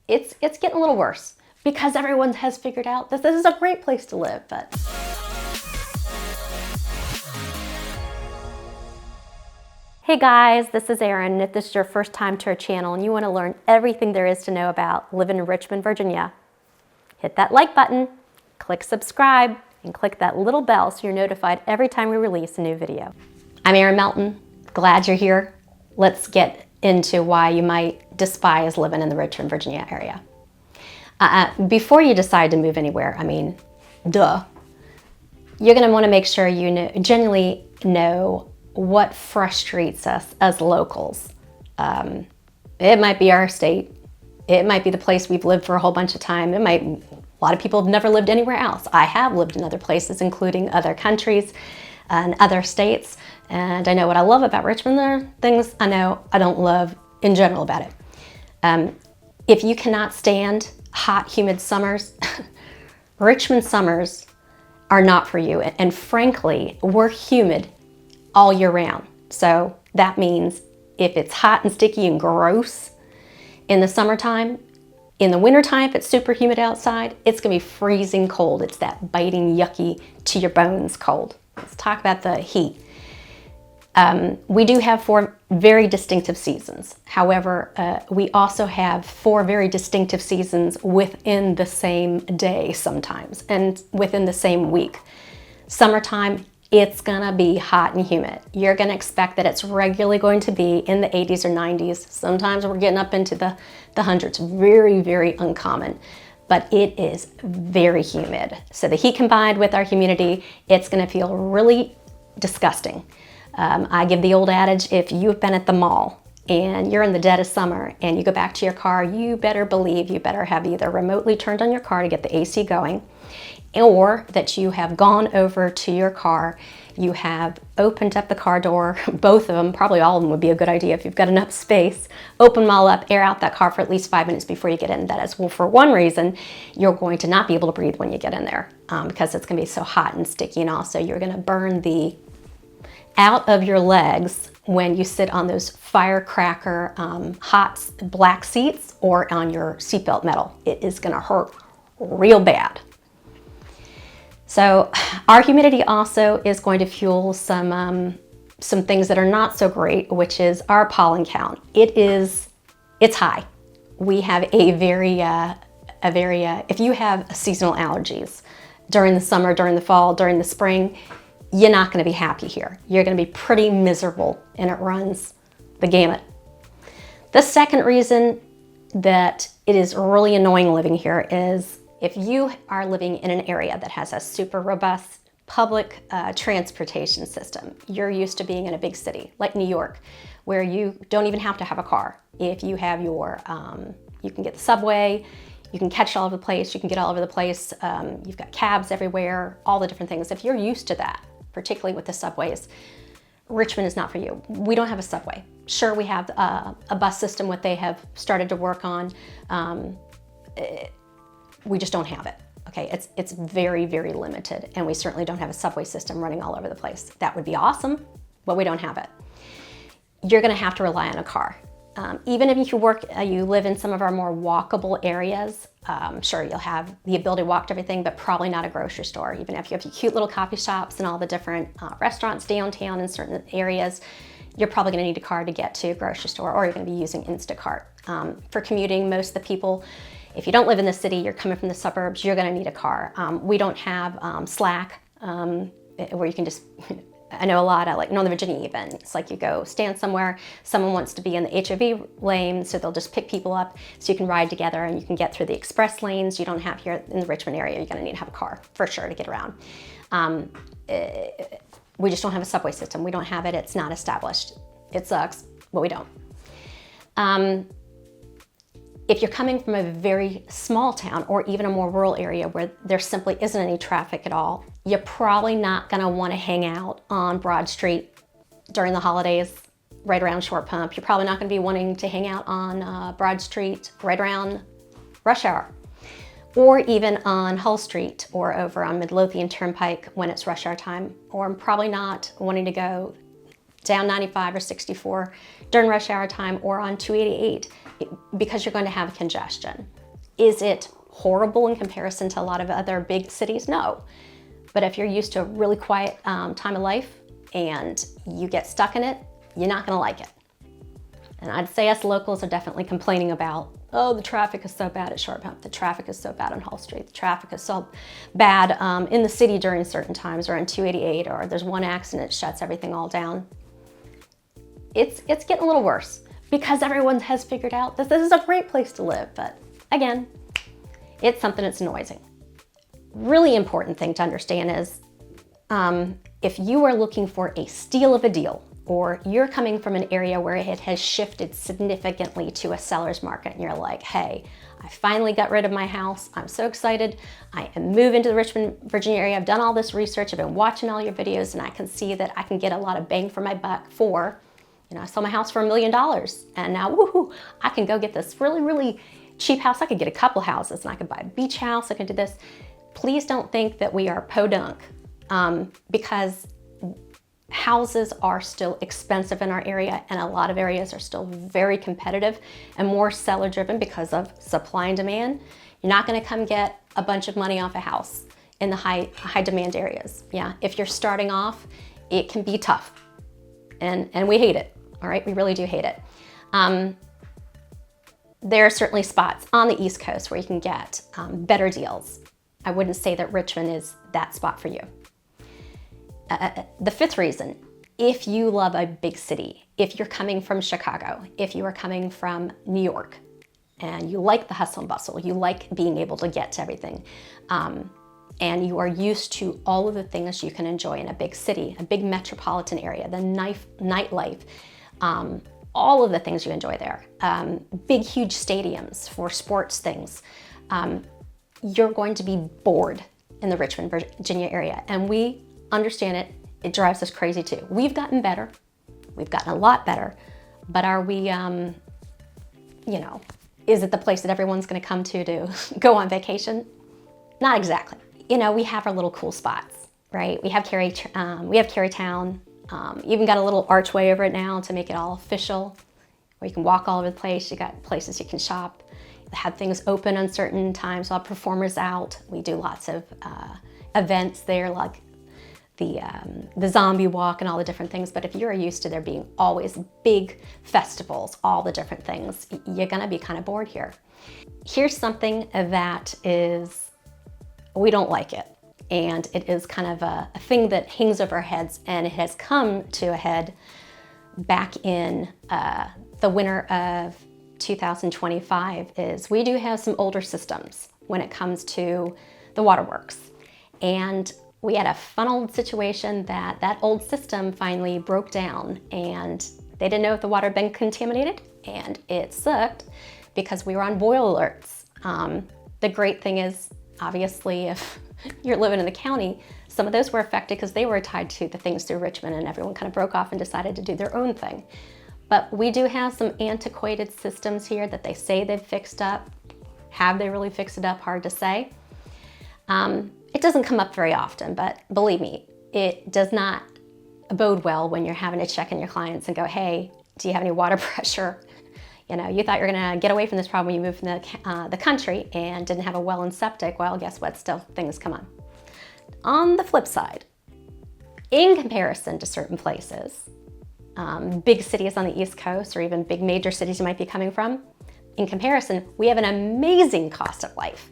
it's getting a little worse because everyone has figured out that this is a great place to live. But hey guys, this is Erin. If this is your first time to our channel and you want to learn everything there is to know about living in Richmond, Virginia, hit that like button, click subscribe, and click that little bell so you're notified every time we release a new video. I'm Erin Melton. Glad you're here. Let's get into why you might despise living in the Richmond, Virginia area. Before you decide to move anywhere, I mean, duh, you're going to want to make sure you genuinely know what frustrates us as locals. It might be our state. It might be the place we've lived for a whole bunch of time. A lot of people have never lived anywhere else. I have lived in other places, including other countries and other states. And I know what I love about Richmond. There are things I know I don't love in general about it. If you cannot stand hot, humid summers, Richmond summers are not for you. And frankly, we're humid all year round. So that means if it's hot and sticky and gross in the summertime, in the wintertime, if it's super humid outside, it's gonna be freezing cold. It's that biting, yucky, to your bones cold. Let's talk about the heat. We do have 4 very distinctive seasons. However, we also have 4 very distinctive seasons within the same day sometimes, and within the same week. Summertime, it's gonna be hot and humid. You're gonna expect that it's regularly going to be in the 80s or 90s. Sometimes we're getting up into the hundreds. Very, very uncommon, but it is very humid. So the heat combined with our humidity, it's gonna feel really disgusting. I give the old adage, if you've been at the mall and you're in the dead of summer and you go back to your car, you better believe you better have either remotely turned on your car to get the AC going, or that you have gone over to your car, you have opened up the car door, both of them, probably all of them would be a good idea if you've got enough space, open them all up, air out that car for at least 5 minutes before you get in. That is, well, for one reason, you're going to not be able to breathe when you get in there because it's gonna be so hot and sticky, and also you're gonna burn the out of your legs when you sit on those firecracker hot black seats or on your seatbelt metal. It is gonna hurt real bad. So our humidity also is going to fuel some things that are not so great, which is our pollen count. It's high. We have if you have seasonal allergies during the summer, during the fall, during the spring, you're not going to be happy here. You're going to be pretty miserable, and it runs the gamut. The second reason that it is really annoying living here is if you are living in an area that has a super robust public transportation system. You're used to being in a big city like New York, where you don't even have to have a car. If you have your, you can get the subway, you can catch all over the place, you can get all over the place. You've got cabs everywhere, all the different things. If you're used to that, particularly with the subways, Richmond is not for you. We don't have a subway. Sure, we have a bus system, what they have started to work on. We just don't have it. Okay, it's very, very limited, and we certainly don't have a subway system running all over the place. That would be awesome, but we don't have it. You're gonna have to rely on a car. Even if you live in some of our more walkable areas, sure, you'll have the ability to walk to everything, but probably not a grocery store. Even if you have your cute little coffee shops and all the different restaurants downtown in certain areas, you're probably gonna need a car to get to a grocery store, or you're gonna be using Instacart. For commuting, most of the people, if you don't live in the city, you're coming from the suburbs, you're gonna need a car. We don't have Slack, where you can just, I know a lot of, like Northern Virginia even, it's like you go stand somewhere, someone wants to be in the HOV lane, so they'll just pick people up so you can ride together and you can get through the express lanes. You don't have here in the Richmond area, you're gonna need to have a car for sure to get around. We just don't have a subway system. We don't have it, it's not established. It sucks, but we don't. If you're coming from a very small town or even a more rural area where there simply isn't any traffic at all, you're probably not gonna wanna hang out on Broad Street during the holidays, right around Short Pump. You're probably not gonna be wanting to hang out on Broad Street right around rush hour, or even on Hull Street or over on Midlothian Turnpike when it's rush hour time, or I'm probably not wanting to go down 95 or 64 during rush hour time, or on 288 because you're going to have congestion. Is it horrible in comparison to a lot of other big cities? No. But if you're used to a really quiet time of life and you get stuck in it, you're not going to like it. And I'd say us locals are definitely complaining about, oh, the traffic is so bad at Short Pump. The traffic is so bad on Hall Street. The traffic is so bad in the city during certain times, or on 288, or there's one accident that shuts everything all down. It's getting a little worse because everyone has figured out that this is a great place to live. But again, it's something that's noisy. Really important thing to understand is if you are looking for a steal of a deal, or you're coming from an area where it has shifted significantly to a seller's market and you're like, hey, I finally got rid of my house. I'm so excited. I am moving to the Richmond, Virginia area. I've done all this research. I've been watching all your videos and I can see that I can get a lot of bang for my buck for, I sold my house for $1 million and now, woohoo, I can go get this really, really cheap house. I could get a couple houses and I could buy a beach house. I could do this. Please don't think that we are podunk because houses are still expensive in our area, and a lot of areas are still very competitive and more seller driven because of supply and demand. You're not going to come get a bunch of money off a house in the high demand areas. Yeah, if you're starting off, it can be tough, and we hate it. All right, we really do hate it. There are certainly spots on the East Coast where you can get better deals. I wouldn't say that Richmond is that spot for you. The fifth reason, if you love a big city, if you're coming from Chicago, if you are coming from New York, and you like the hustle and bustle, you like being able to get to everything, and you are used to all of the things you can enjoy in a big city, a big metropolitan area, the nightlife, all of the things you enjoy there, big, huge stadiums for sports things, you're going to be bored in the Richmond, Virginia area. And we understand it. It drives us crazy too. We've gotten better. We've gotten a lot better. But are we, is it the place that everyone's going to come to go on vacation? Not exactly. We have our little cool spots, right? We have Carytown. Even got a little archway over it now to make it all official, where you can walk all over the place. You got places you can shop. Have things open on certain times. We'll have performers out. We do lots of events there, like the zombie walk and all the different things. But if you're used to there being always big festivals, all the different things, you're gonna be kind of bored here. Here's something that we don't like it. And it is kind of a thing that hangs over our heads, and it has come to a head back in the winter of 2025, is we do have some older systems when it comes to the waterworks. And we had a fun old situation that old system finally broke down, and they didn't know if the water had been contaminated, and it sucked because we were on boil alerts. The great thing is, obviously, if you're living in the county, some of those were affected because they were tied to the things through Richmond, and everyone kind of broke off and decided to do their own thing. But we do have some antiquated systems here that they say they've fixed up. Have they really fixed it up? Hard to say. It doesn't come up very often, but believe me, it does not bode well when you're having to check in your clients and go, hey, do you have any water pressure? You thought you were gonna get away from this problem when you moved from the country and didn't have a well and septic. Well, guess what? Still, things come on. On the flip side, in comparison to certain places, big cities on the East Coast, or even big major cities you might be coming from, in comparison, we have an amazing cost of life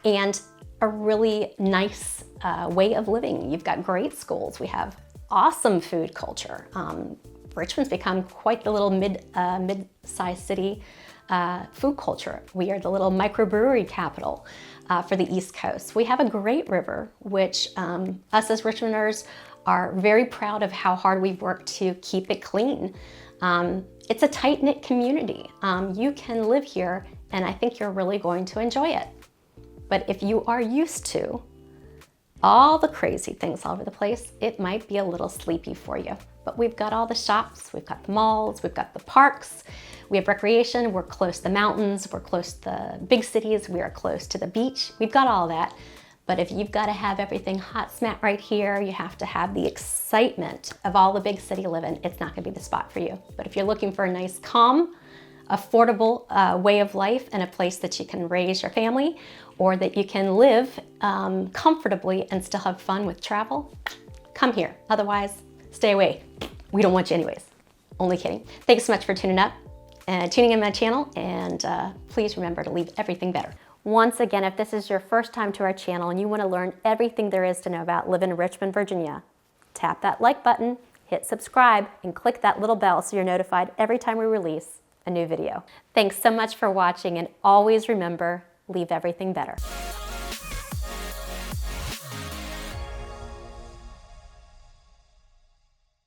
and a really nice way of living. You've got great schools. We have awesome food culture. Richmond's become quite the little mid-sized city food culture. We are the little microbrewery capital for the East Coast. We have a great river, which us as Richmonders are very proud of how hard we've worked to keep it clean. It's a tight-knit community. You can live here, and I think you're really going to enjoy it. But if you are used to all the crazy things all over the place, it might be a little sleepy for you. But we've got all the shops, we've got the malls, we've got the parks, we have recreation, we're close to the mountains, we're close to the big cities, we are close to the beach. We've got all that. But if you've got to have everything hot smack right here, you have to have the excitement of all the big city living, it's not gonna be the spot for you. But if you're looking for a nice calm affordable way of life and a place that you can raise your family, or that you can live comfortably and still have fun with travel, come here. Otherwise, stay away. We don't want you anyways. Only kidding. Thanks so much for tuning in my channel, and please remember to leave everything better. Once again, if this is your first time to our channel and you want to learn everything there is to know about living in Richmond, Virginia, tap that like button, hit subscribe, and click that little bell so you're notified every time we release a new video. Thanks so much for watching, and always remember, leave everything better.